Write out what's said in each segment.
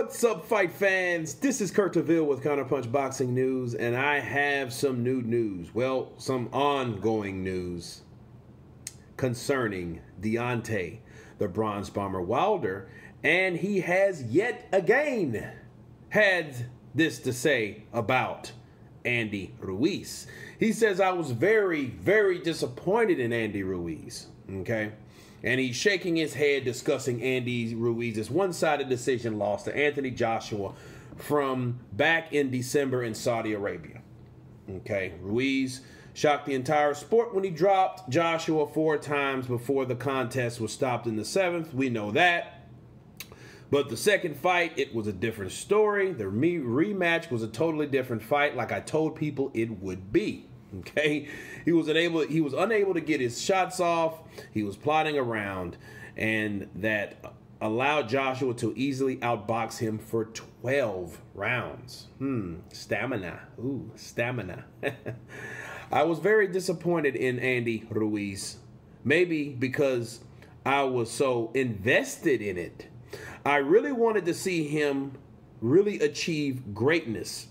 What's up, fight fans? This is Kurt DeVille with Counterpunch Boxing News, and I have some new news. Well, some ongoing news concerning Deontay, the Bronze Bomber Wilder, and he has yet again had this to say about Andy Ruiz. He says, I was very, very disappointed in Andy Ruiz, okay? And he's shaking his head discussing Andy Ruiz's one-sided decision loss to Anthony Joshua from back in December in Saudi Arabia. Okay, Ruiz shocked the entire sport when he dropped Joshua 4 times before the contest was stopped in the 7th. We know that. But the second fight, it was a different story. The rematch was a totally different fight, like I told people it would be. Okay, he was unable to get his shots off. He was plotting around, and that allowed Joshua to easily outbox him for 12 rounds. Stamina. Ooh, stamina. I was very disappointed in Andy Ruiz, maybe because I was so invested in it. I really wanted to see him really achieve greatness,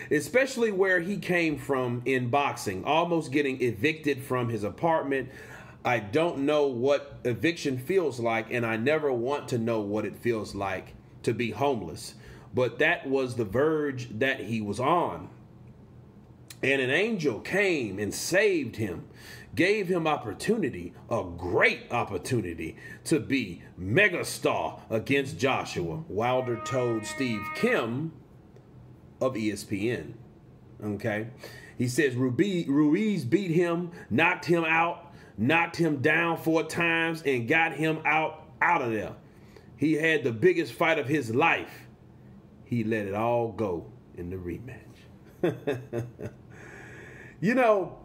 especially where he came from in boxing, almost getting evicted from his apartment. I don't know what eviction feels like, and I never want to know what it feels like to be homeless. But that was the verge that he was on. And an angel came and saved him, gave him opportunity, a great opportunity to be megastar against Joshua. Wilder told Steve Kim of ESPN. Okay, he says Ruiz beat him, knocked him out, knocked him down 4 times, and got him out of there. He had the biggest fight of his life. He let it all go in the rematch. You know,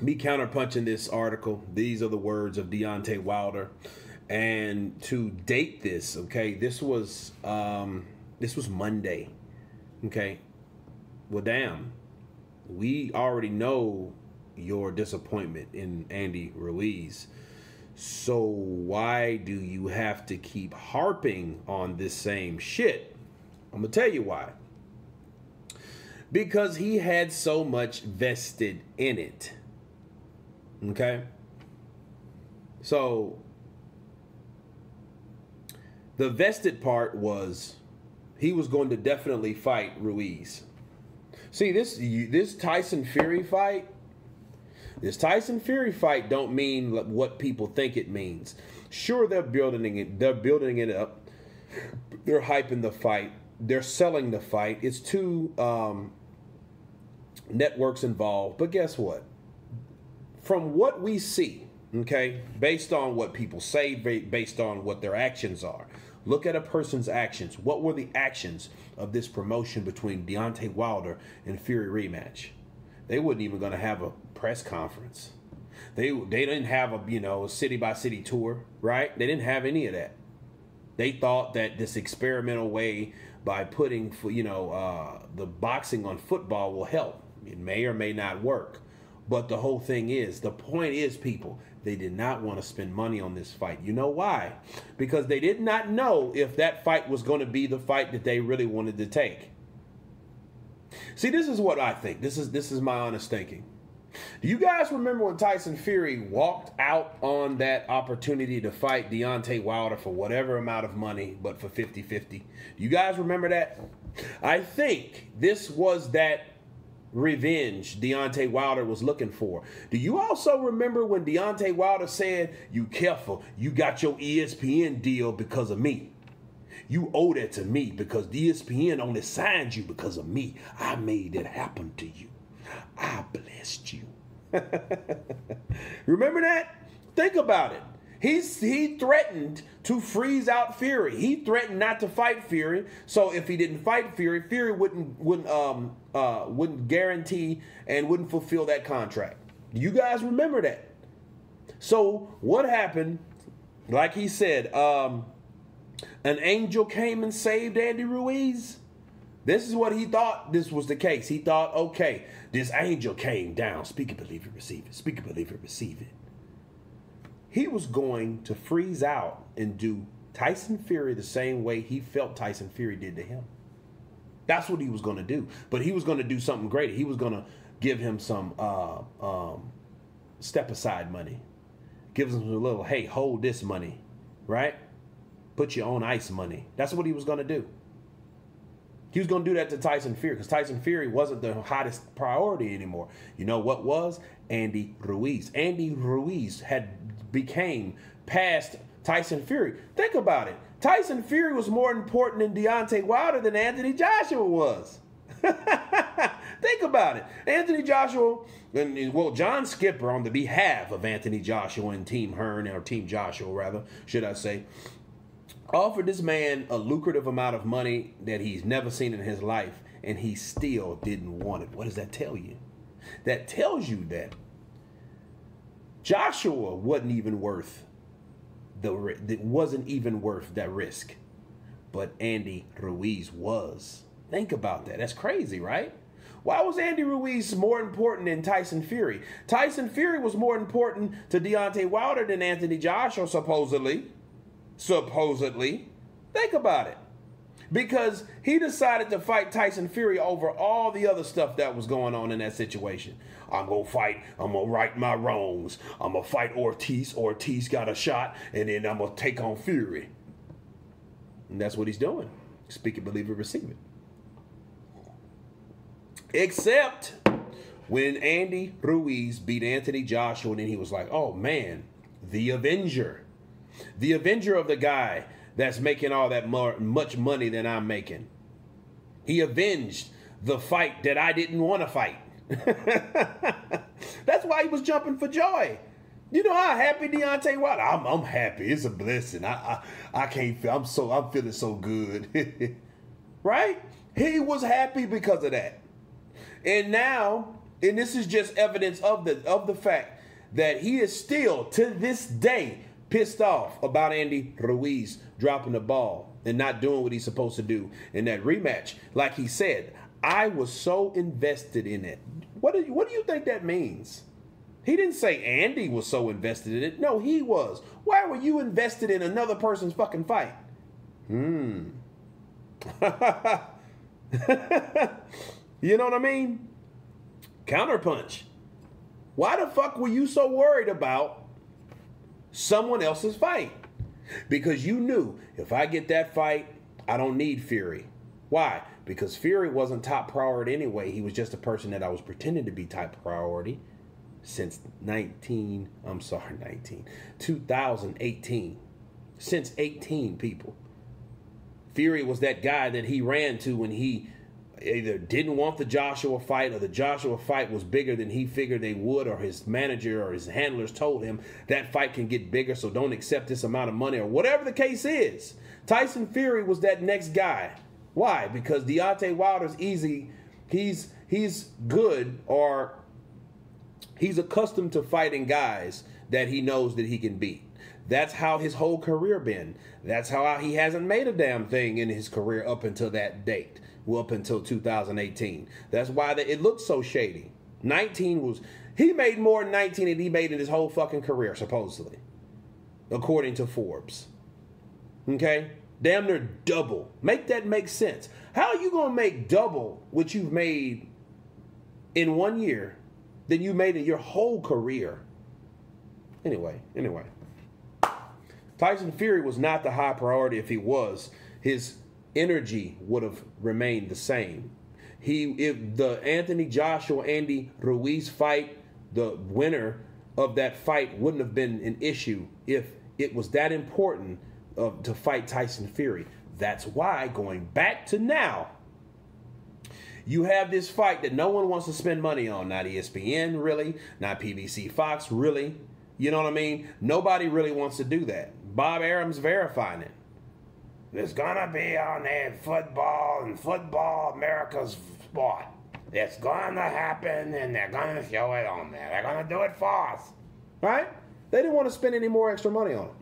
me counterpunching this article, these are the words of Deontay Wilder. And to date this, okay, this was Monday, okay. Well, damn, we already know your disappointment in Andy Ruiz. So why do you have to keep harping on this same shit? I'm gonna tell you why. Because he had so much vested in it. Okay. So the vested part was he was going to definitely fight Ruiz. See, this Tyson Fury fight, don't mean what people think it means. Sure, they're building it up. They're hyping the fight. They're selling the fight. It's 2 networks involved. But guess what? From what we see, okay, based on what people say, based on what their actions are, look at a person's actions. What were the actions of this promotion between Deontay Wilder and Fury rematch? They wasn't even going to have a press conference. They didn't have a city by city tour, right? They didn't have any of that. They thought that this experimental way by putting the boxing on football will help. It may or may not work. But the whole thing is, the point is, people, they did not want to spend money on this fight. You know why? Because they did not know if that fight was going to be the fight that they really wanted to take. See, this is what I think. This is my honest thinking. Do you guys remember when Tyson Fury walked out on that opportunity to fight Deontay Wilder for whatever amount of money, but for 50-50? Do you guys remember that? I think this was that revenge Deontay Wilder was looking for. Do you also remember when Deontay Wilder said, "You careful, you got your ESPN deal because of me. You owe that to me because ESPN only signed you because of me. I made it happen to you. I blessed you." Remember that? Think about it. He threatened to freeze out Fury. He threatened not to fight Fury. So if he didn't fight Fury, Fury wouldn't guarantee and wouldn't fulfill that contract. You guys remember that? So what happened? Like he said, an angel came and saved Andy Ruiz. This is what he thought this was the case. He thought, okay, this angel came down. Speak it, believe it, receive it. Speak it, believe it, receive it. He was going to freeze out and do Tyson Fury the same way he felt Tyson Fury did to him. That's what he was going to do. But he was going to do something great. He was going to give him some step-aside money. Give him a little, hey, hold this money, right? Put your own ice money. That's what he was going to do. He was going to do that to Tyson Fury because Tyson Fury wasn't the hottest priority anymore. You know what was? Andy Ruiz. Andy Ruiz had became past Tyson Fury. Think about it. Tyson Fury was more important than Deontay Wilder than Anthony Joshua was. Think about it. Anthony Joshua, well, John Skipper on the behalf of Anthony Joshua and Team Hearn, or Team Joshua rather, should I say, offered this man a lucrative amount of money that he's never seen in his life, and he still didn't want it. What does that tell you? That tells you that Joshua wasn't even worth that risk, but Andy Ruiz was. Think about that. That's crazy, right? Why was Andy Ruiz more important than Tyson Fury? Tyson Fury was more important to Deontay Wilder than Anthony Joshua, supposedly. Supposedly. Think about it. Because he decided to fight Tyson Fury over all the other stuff that was going on in that situation. I'm going to fight. I'm going to right my wrongs. I'm going to fight Ortiz. Ortiz got a shot, and then I'm going to take on Fury. And that's what he's doing. Speak it, believe it, receive it. Except when Andy Ruiz beat Anthony Joshua, and then he was like, oh, man, the Avenger. The Avenger of the guy that's making all that much money than I'm making. He avenged the fight that I didn't want to fight. That's why he was jumping for joy. You know how happy Deontay Wilder? I'm happy. It's a blessing. I can't feel. I'm feeling so good. Right? He was happy because of that. And now, and this is just evidence of the fact that he is still to this day pissed off about Andy Ruiz dropping the ball and not doing what he's supposed to do in that rematch. Like he said, I was so invested in it. What do you think that means? He didn't say Andy was so invested in it. No, he was. Why were you invested in another person's fucking fight? You know what I mean? Counterpunch. Why the fuck were you so worried about someone else's fight? Because you knew, if I get that fight, I don't need Fury. Why? Because Fury wasn't top priority anyway. He was just a person that I was pretending to be top priority since 2018. Since 18, people. Fury was that guy that he ran to when he either didn't want the Joshua fight, or the Joshua fight was bigger than he figured they would, or his manager or his handlers told him that fight can get bigger, so don't accept this amount of money, or whatever the case is. Tyson Fury was that next guy. Why? Because Deontay Wilder's easy. He's good, or he's accustomed to fighting guys that he knows that he can beat. That's how his whole career been. That's how he hasn't made a damn thing in his career up until that date. Well, up until 2018. That's why it looked so shady. 19 was... He made more in 19 than he made in his whole fucking career, supposedly. According to Forbes. Okay? Damn near double. Make that make sense. How are you going to make double what you've made in 1 year than you made in your whole career? Anyway. Tyson Fury was not the high priority. If he was, his energy would have remained the same. If the Anthony Joshua Andy Ruiz fight, the winner of that fight wouldn't have been an issue if it was that important to fight Tyson Fury. That's why, going back to now, you have this fight that no one wants to spend money on. Not ESPN, really. Not PBC Fox, really. You know what I mean? Nobody really wants to do that. Bob Arum's verifying it. It's gonna be on there, football, and football, America's sport. It's gonna happen, and they're gonna show it on there. They're gonna do it for us. Right? They didn't want to spend any more extra money on it.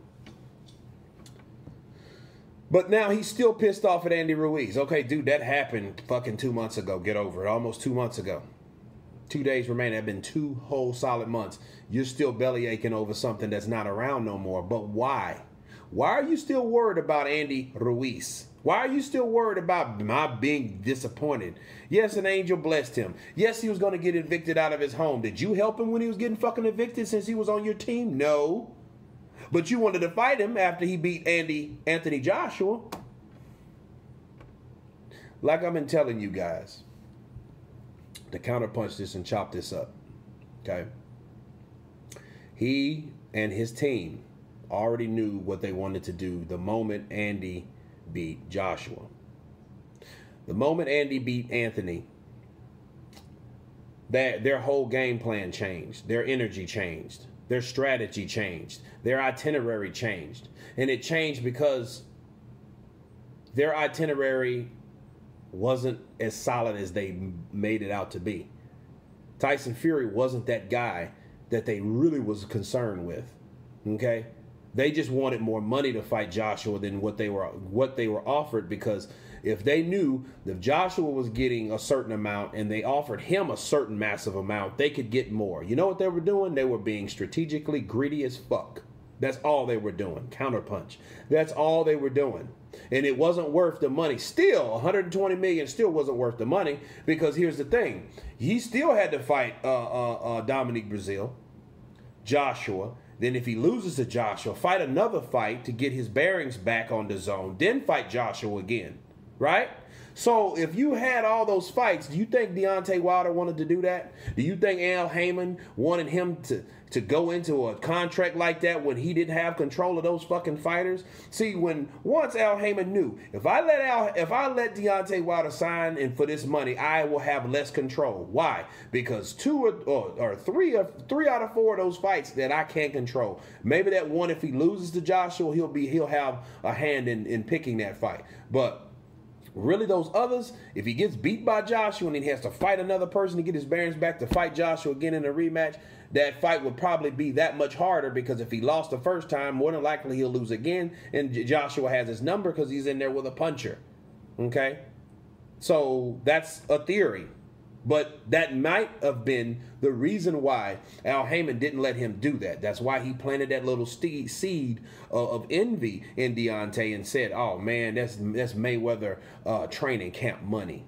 But now he's still pissed off at Andy Ruiz. Okay, dude, that happened fucking 2 months ago. Get over it. Almost 2 months ago. 2 days remain. That have been 2 whole solid months. You're still belly aching over something that's not around no more. But why? Why are you still worried about Andy Ruiz? Why are you still worried about my being disappointed? Yes, an angel blessed him. Yes, he was going to get evicted out of his home. Did you help him when he was getting fucking evicted since he was on your team? No. But you wanted to fight him after he beat Anthony Joshua. Like I've been telling you guys, to counterpunch this and chop this up, okay? He and his team already knew what they wanted to do the moment Andy beat Joshua. The moment Andy beat Anthony, their whole game plan changed. Their energy changed. Their strategy changed. Their itinerary changed. And it changed because their itinerary wasn't as solid as they made it out to be. Tyson Fury wasn't that guy that they really was concerned with. Okay? They just wanted more money to fight Joshua than what they were offered, because if they knew that Joshua was getting a certain amount and they offered him a certain massive amount, they could get more. You know what they were doing? They were being strategically greedy as fuck. That's all they were doing. Counterpunch. That's all they were doing. And it wasn't worth the money. Still, 120 million still wasn't worth the money, because here's the thing. He still had to fight Dominique Brazil, Joshua. Then if he loses to Joshua, fight another fight to get his bearings back on the zone. Then fight Joshua again. Right? So if you had all those fights, do you think Deontay Wilder wanted to do that? Do you think Al Heyman wanted him to go into a contract like that when he didn't have control of those fucking fighters? See, once Al Heyman knew, if I let Deontay Wilder sign and for this money, I will have less control. Why? Because three out of four of those fights that I can't control. Maybe that one, if he loses to Joshua, he'll have a hand in picking that fight. But really, those others, if he gets beat by Joshua and he has to fight another person to get his bearings back to fight Joshua again in a rematch, that fight would probably be that much harder, because if he lost the first time, more than likely he'll lose again, and Joshua has his number because he's in there with a puncher. Okay? So that's a theory. But that might have been the reason why Al Heyman didn't let him do that. That's why he planted that little seed of envy in Deontay and said, oh man, that's Mayweather training camp money.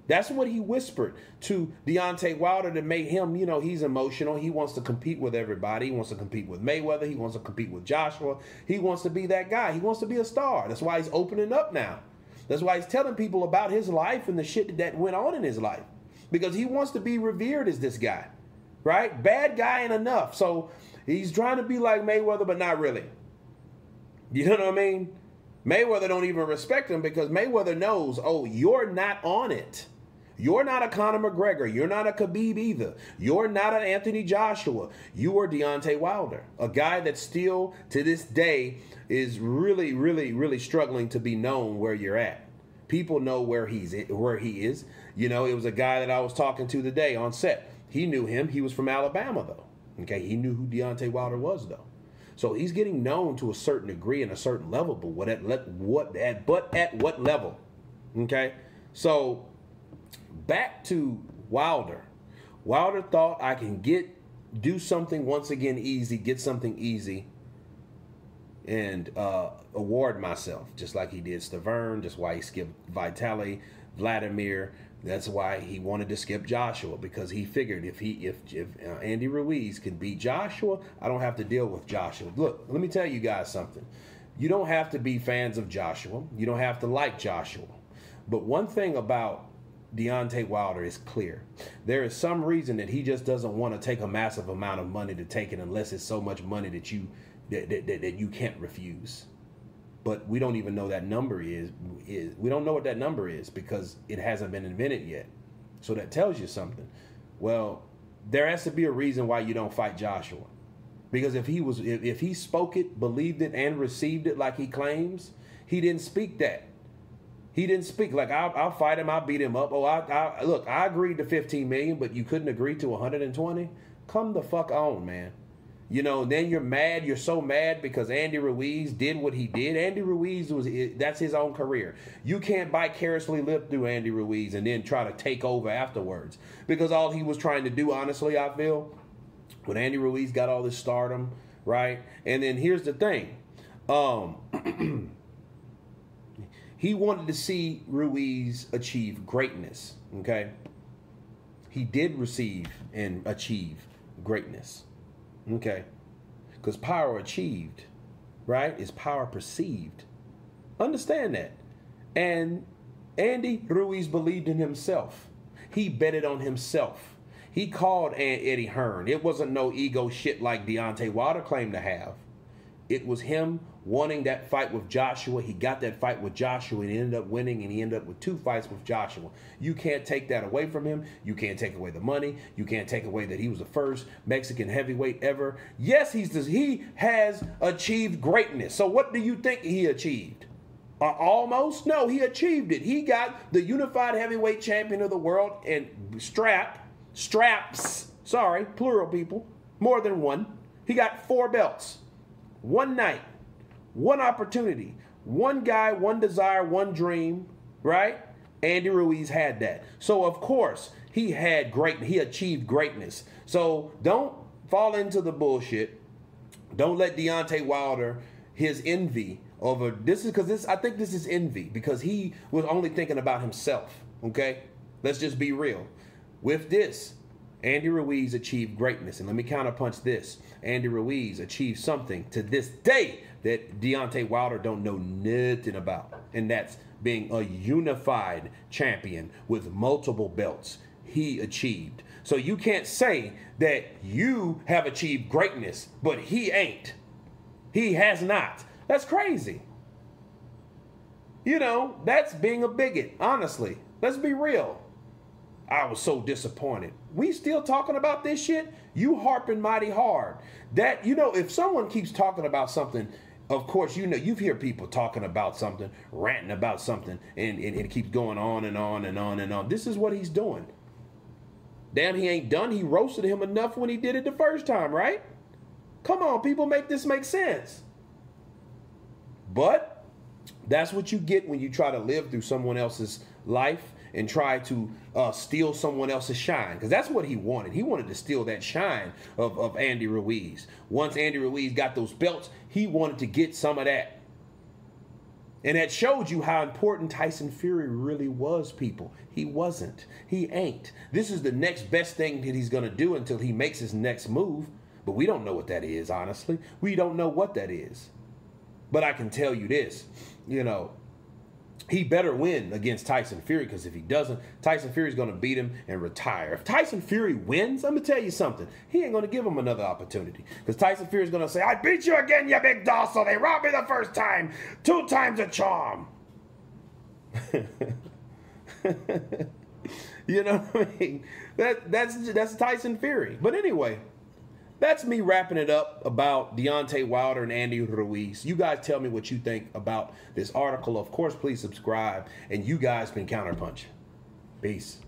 That's what he whispered to Deontay Wilder to make him, he's emotional. He wants to compete with everybody. He wants to compete with Mayweather. He wants to compete with Joshua. He wants to be that guy. He wants to be a star. That's why he's opening up now. That's why he's telling people about his life and the shit that went on in his life. Because he wants to be revered as this guy, right? Bad guy ain't enough. So he's trying to be like Mayweather, but not really. You know what I mean? Mayweather don't even respect him, because Mayweather knows, oh, you're not on it. You're not a Conor McGregor. You're not a Khabib either. You're not an Anthony Joshua. You are Deontay Wilder, a guy that still, to this day, is really, really, really struggling to be known where you're at. People know where he is. It was a guy that I was talking to today on set. He knew him. He was from Alabama, though. Okay, he knew who Deontay Wilder was, though. So he's getting known to a certain degree and a certain level, but at what level? Okay, so back to Wilder. Wilder thought, I can do something once again easy, get something easy, and award myself, just like he did Stavern, just why he skipped Vitaly, Vladimir. That's why he wanted to skip Joshua, because he figured if Andy Ruiz can beat Joshua, I don't have to deal with Joshua. Look, let me tell you guys something. You don't have to be fans of Joshua. You don't have to like Joshua. But one thing about Deontay Wilder is clear. There is some reason that he just doesn't want to take a massive amount of money to take it, unless it's so much money that you can't refuse. But we don't even know that number is. We don't know what that number is, because it hasn't been invented yet. So that tells you something. Well, there has to be a reason why you don't fight Joshua. Because if he spoke it, believed it, and received it like he claims, he didn't speak that. He didn't speak like, I'll fight him, I'll beat him up. Oh, look, I agreed to 15 million, but you couldn't agree to 120. Come the fuck on, man. Then you're mad. You're so mad because Andy Ruiz did what he did. Andy Ruiz that's his own career. You can't vicariously live through Andy Ruiz and then try to take over afterwards, because all he was trying to do, honestly, I feel, when Andy Ruiz got all this stardom, right? And then here's the thing. He wanted to see Ruiz achieve greatness, okay? He did receive and achieve greatness, okay? Because power achieved, right, is power perceived. Understand that. And Andy Ruiz believed in himself. He betted on himself. He called Eddie Hearn. It wasn't no ego shit like Deontay Wilder claimed to have. It was him wanting that fight with Joshua. He got that fight with Joshua and he ended up winning, and he ended up with 2 fights with Joshua. You can't take that away from him. You can't take away the money. You can't take away that he was the first Mexican heavyweight ever. Yes, he has achieved greatness. So what do you think he achieved? Almost? No, he achieved it. He got the unified heavyweight champion of the world and straps, sorry, plural people, more than one. He got 4 belts. One night, one opportunity, one guy, one desire, one dream, right? Andy Ruiz had that. So, of course, he achieved greatness. So, don't fall into the bullshit. Don't let Deontay Wilder, his envy over this, is because I think this is envy because he was only thinking about himself, okay? Let's just be real. With this, Andy Ruiz achieved greatness. And let me counterpunch this. Andy Ruiz achieved something to this day that Deontay Wilder don't know nothing about. And that's being a unified champion with multiple belts. He achieved. So you can't say that you have achieved greatness, but he ain't. He has not. That's crazy. You know, that's being a bigot, honestly. Let's be real. I was so disappointed. We still talking about this shit? You harping mighty hard. That, you know, if someone keeps talking about something, of course, you know, you've heard people talking about something, ranting about something, and it keeps going on and on and on and on. This is what he's doing. Damn, he ain't done. He roasted him enough when he did it the first time, right? Come on, people, make this make sense. But that's what you get when you try to live through someone else's life and try to steal someone else's shine. Because that's what he wanted. He wanted to steal that shine of Andy Ruiz. Once Andy Ruiz got those belts, he wanted to get some of that. And that showed you how important Tyson Fury really was, people. He wasn't. He ain't. This is the next best thing that he's going to do until he makes his next move. But we don't know what that is, honestly. We don't know what that is. But I can tell you this, you know, he better win against Tyson Fury, because if he doesn't, Tyson Fury's going to beat him and retire. If Tyson Fury wins, I'm going to tell you something. He ain't going to give him another opportunity, because Tyson Fury's going to say, I beat you again, you big doss, so they robbed me the first time. 2 times a charm. You know what I mean? That's Tyson Fury. But anyway, that's me wrapping it up about Deontay Wilder and Andy Ruiz. You guys tell me what you think about this article. Of course, please subscribe. And you guys been Counterpunch. Peace.